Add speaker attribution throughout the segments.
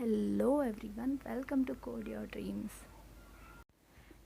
Speaker 1: Hello everyone, welcome to Code Your Dreams.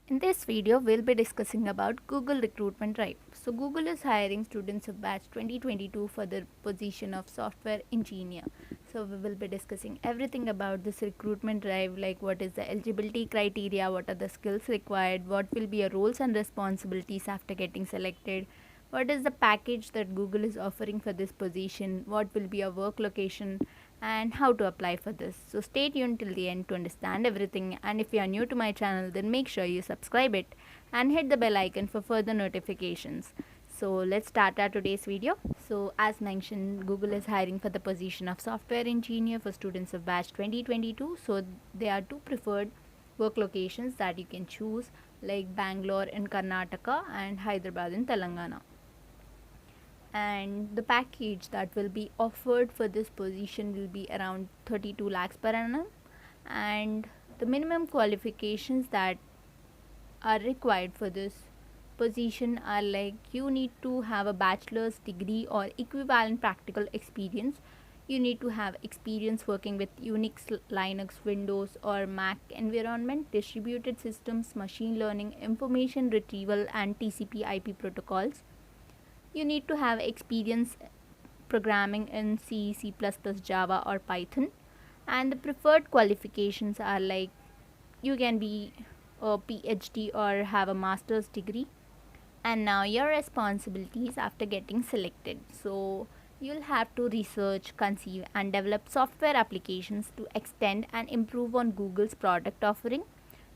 Speaker 1: In this video, we'll be discussing about Google Recruitment Drive. So Google is hiring students of batch 2022 for the position of software engineer. So we will be discussing everything about this recruitment drive, like what is the eligibility criteria, what are the skills required, what will be your roles and responsibilities after getting selected, what is the package that Google is offering for this position, what will be your work location, and how to apply for this. So stay tuned till the end to understand everything, and if you are new to my channel, then make sure you subscribe it and hit the bell icon for further notifications. So let's start our today's video. So as mentioned, Google is hiring for the position of software engineer for students of batch 2022. So there are two preferred work locations that you can choose, like Bangalore in Karnataka and Hyderabad in Telangana. And the package that will be offered for this position will be around 32 lakhs per annum, and the minimum qualifications that are required for this position are like you need to have a bachelor's degree or equivalent practical experience. You need to have experience working with Unix, Linux, Windows or Mac environment, distributed systems, machine learning, information retrieval and TCP/IP protocols. You need to have experience programming in C, C++, Java or Python, and the preferred qualifications are like you can be a PhD or have a master's degree. And now your responsibilities after getting selected. So you'll have to research, conceive and develop software applications to extend and improve on Google's product offering.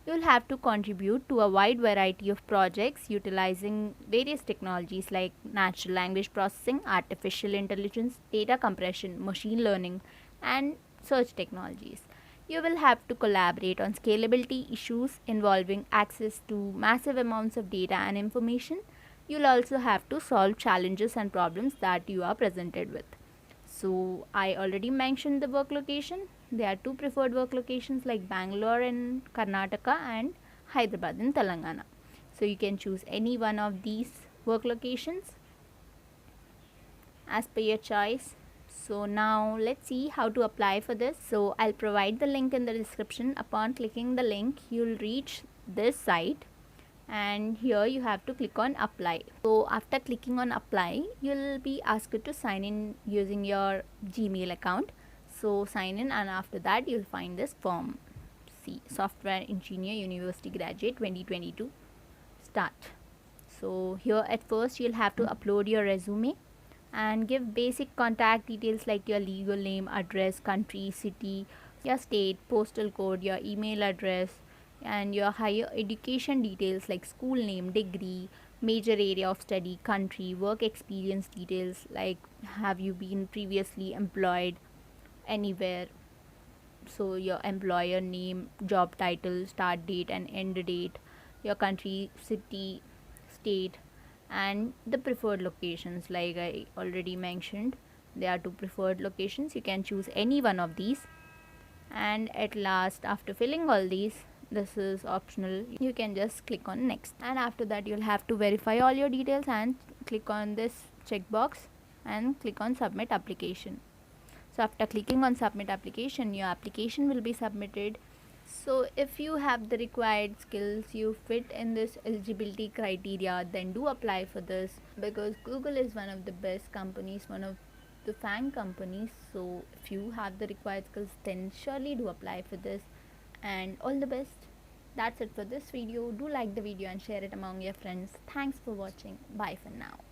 Speaker 1: You'll have to contribute to a wide variety of projects utilizing various technologies like natural language processing, artificial intelligence, data compression, machine learning, and search technologies. You will have to collaborate on scalability issues involving access to massive amounts of data and information. You'll also have to solve challenges and problems that you are presented with. So I already mentioned the work location. There are two preferred work locations like Bangalore in Karnataka and Hyderabad in Telangana. So you can choose any one of these work locations as per your choice. So now let's see how to apply for this. So I'll provide the link in the description. Upon clicking the link, you'll reach this site, and here you have to click on apply. So after clicking on apply, you'll be asked to sign in using your Gmail account. So sign in, and after that you'll find this form. See, software engineer, university graduate 2022, start. So here at first you'll have to upload your resume and give basic contact details like your legal name, address, country, city, your state, postal code, your email address, and your higher education details like school name, degree, major area of study, country, work experience details like have you been previously employed anywhere. So your employer name, job title, start date and end date, your country, city, state, and the preferred locations. Like I already mentioned, there are two preferred locations. You can choose any one of these, and at last, after filling all these, this is optional, you can just click on next, and after that you'll have to verify all your details and click on this checkbox and click on submit application. So after clicking on submit application, your application will be submitted. So if you have the required skills, you fit in this eligibility criteria, then do apply for this, because Google is one of the best companies, one of the FANG companies. So if you have the required skills, then surely do apply for this, and all the best. That's it for this video. Do like the video and share it among your friends. Thanks for watching. Bye for now.